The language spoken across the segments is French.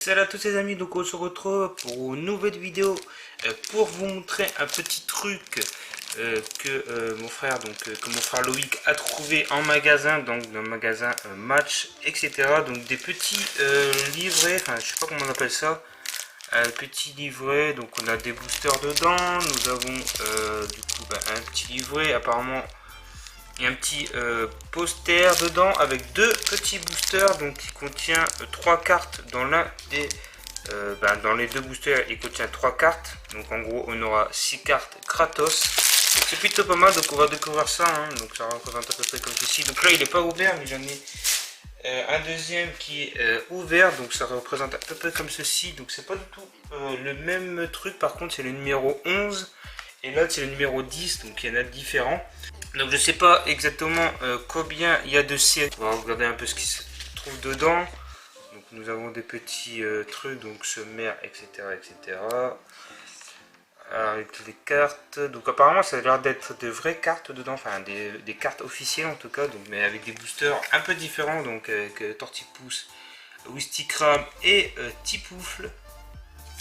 Salut à tous les amis, donc on se retrouve pour une nouvelle vidéo pour vous montrer un petit truc que mon frère Loïc a trouvé en magasin, donc dans le magasin Match, etc. Donc des petits livrets, enfin je sais pas comment on appelle ça, petit livret. Donc on a des boosters dedans, nous avons du coup un petit livret. Apparemment il y a un petit poster dedans avec deux petits boosters, donc qui contient trois cartes dans l'un des dans les deux boosters. Il contient trois cartes, donc en gros on aura 6 cartes gratos. C'est plutôt pas mal, donc on va découvrir ça, hein. Donc ça représente à peu près comme ceci. Donc là il n'est pas ouvert, mais j'en ai un deuxième qui est ouvert, donc ça représente à peu près comme ceci. Donc c'est pas du tout le même truc, par contre c'est le numéro 11 et l'autre c'est le numéro 10, donc il y en a différents. Donc je sais pas exactement combien il y a de séries. On va regarder un peu ce qui se trouve dedans. Donc nous avons des petits trucs, donc sommaire, etc. etc. Avec les cartes. Donc apparemment ça a l'air d'être de vraies cartes dedans, enfin des cartes officielles en tout cas, donc, mais avec des boosters un peu différents, donc avec Tortipousse, Wistikram et Tipoufle.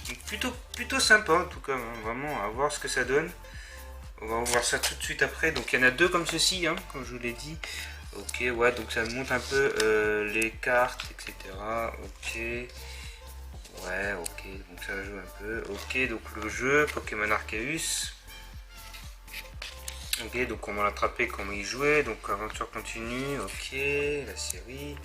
Donc plutôt sympa en tout cas, hein, vraiment à voir ce que ça donne. On va voir ça tout de suite après. Donc il y en a deux comme ceci, hein, comme je vous l'ai dit. Ok, ouais, donc ça montre un peu les cartes, etc. Ok. Ouais, ok, donc ça joue un peu. Ok, donc le jeu, Pokémon Arceus. Ok, donc comment l'attraper, comment y jouer. Donc aventure continue, ok, la série.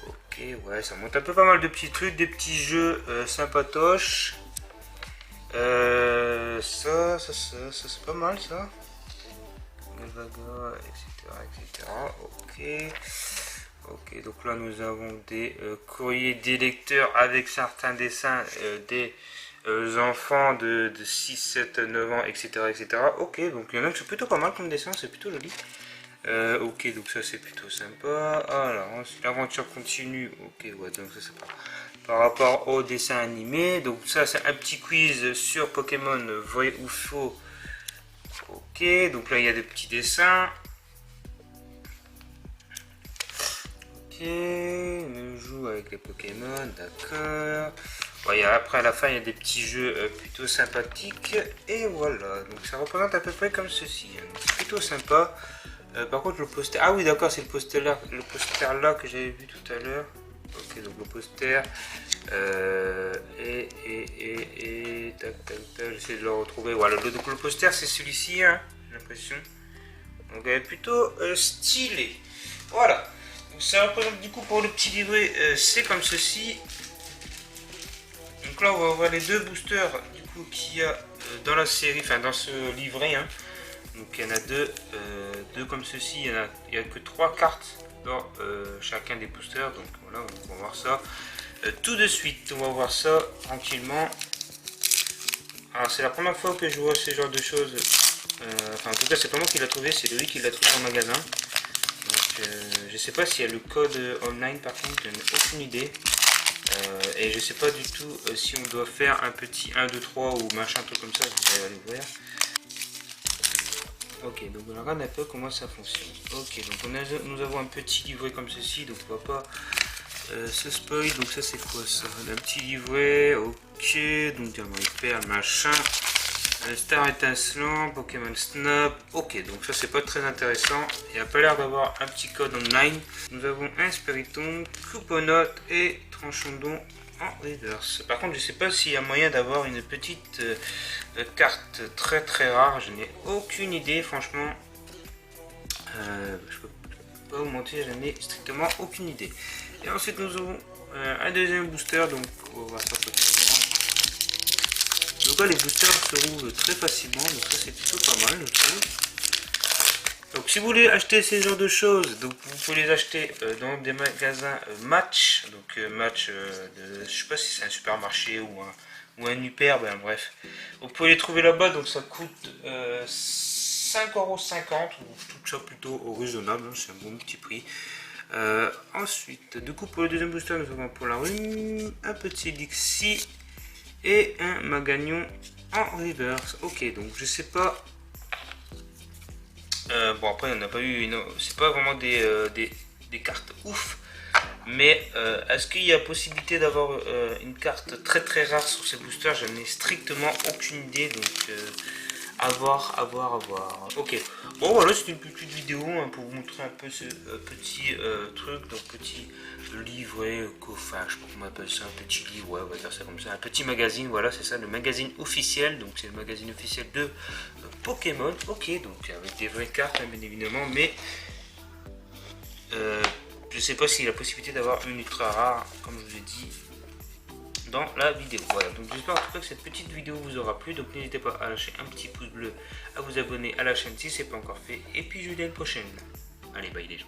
Ok, ouais, ça montre un peu pas mal de petits trucs, des petits jeux sympatoches. Ça c'est pas mal ça. Galvaga, etc. Ok. Ok, donc là nous avons des courriers des lecteurs avec certains dessins des enfants de 6, 7, 9 ans, etc. etc. Ok, donc il y en a qui sont plutôt pas mal comme dessin, c'est plutôt joli. Ok, donc ça c'est plutôt sympa. Alors, l'aventure continue. Ok, ouais, donc ça c'est pas. Par rapport au dessin animé, donc ça c'est un petit quiz sur Pokémon vrai ou faux. Ok, donc là il y a des petits dessins. Ok, on joue avec les Pokémon, d'accord. Bon, après à la fin il y a des petits jeux plutôt sympathiques. Et voilà, donc ça représente à peu près comme ceci. C'est plutôt sympa. Par contre le poster, ah oui d'accord, c'est le poster là que j'avais vu tout à l'heure. Ok, donc le poster tac tac tac, j'essaie de le retrouver. Voilà, donc le poster c'est celui-ci, hein, j'ai l'impression. Donc elle est plutôt stylé. Voilà. Donc ça représente du coup pour le petit livret, c'est comme ceci. Donc là on va voir les deux boosters du coup qu'il y a dans la série, enfin dans ce livret, hein. Donc il y en a deux comme ceci, il n'y a que 3 cartes dans chacun des boosters. Donc voilà, on va voir ça tout de suite. On va voir ça tranquillement. Alors c'est la première fois que je vois ce genre de choses. Enfin en tout cas c'est pas moi qui l'a trouvé, c'est lui qui l'a trouvé en magasin. Donc je sais pas s'il y a le code online, par contre je n'ai aucune idée. Et je sais pas du tout si on doit faire un petit 1, 2, 3 ou machin, un truc comme ça. Je vais aller ouvrir. Ok, donc on regarde un peu comment ça fonctionne. Ok, donc nous avons un petit livret comme ceci, donc on va pas se spoil. Donc ça c'est quoi ça? Un petit livret, ok, donc diamant et perle, machin. Star étincelant, Pokémon Snap, ok, donc ça c'est pas très intéressant. Il n'y a pas l'air d'avoir un petit code online. Nous avons un Spiritomb, Couponote et Tranchandon en reverse. Par contre je sais pas s'il y a moyen d'avoir une petite carte très rare, je n'ai aucune idée franchement. Je peux pas vous mentir, je n'ai strictement aucune idée. Et ensuite nous avons un deuxième booster, donc on va voir ça rapidement. Donc là les boosters se roulent très facilement, donc ça c'est plutôt pas mal je trouve. Donc si vous voulez acheter ces genres de choses, donc vous pouvez les acheter dans des magasins Match, donc Match, je sais pas si c'est un supermarché ou un hyper, ben bref. Vous pouvez les trouver là-bas, donc ça coûte 5,50 €, ou je trouve ça plutôt raisonnable, hein, c'est un bon petit prix. Ensuite, du coup pour le deuxième booster, nous avons pour la rue un petit Dixie et un Magagnon en reverse. Ok, donc je sais pas. Bon après on n'a pas eu, c'est pas vraiment des cartes ouf. Mais est-ce qu'il y a possibilité d'avoir une carte très rare sur ces boosters? Je n'ai strictement aucune idée, donc à voir. Ok, bon voilà, c'est une petite vidéo hein, pour vous montrer un peu ce petit truc, donc petit livret, enfin je sais pas comment on appelle ça, un petit livre, ouais, on va dire ça comme ça, un petit magazine, voilà, c'est ça, le magazine officiel, donc c'est le magazine officiel de Pokémon, ok, donc avec des vraies cartes hein, bien évidemment, mais je sais pas s'il y a la possibilité d'avoir une ultra rare, comme je vous ai dit dans la vidéo. Voilà, donc j'espère en tout cas que cette petite vidéo vous aura plu. Donc n'hésitez pas à lâcher un petit pouce bleu, à vous abonner à la chaîne si ce n'est pas encore fait. Et puis je vous dis à la prochaine. Allez, bye les gens.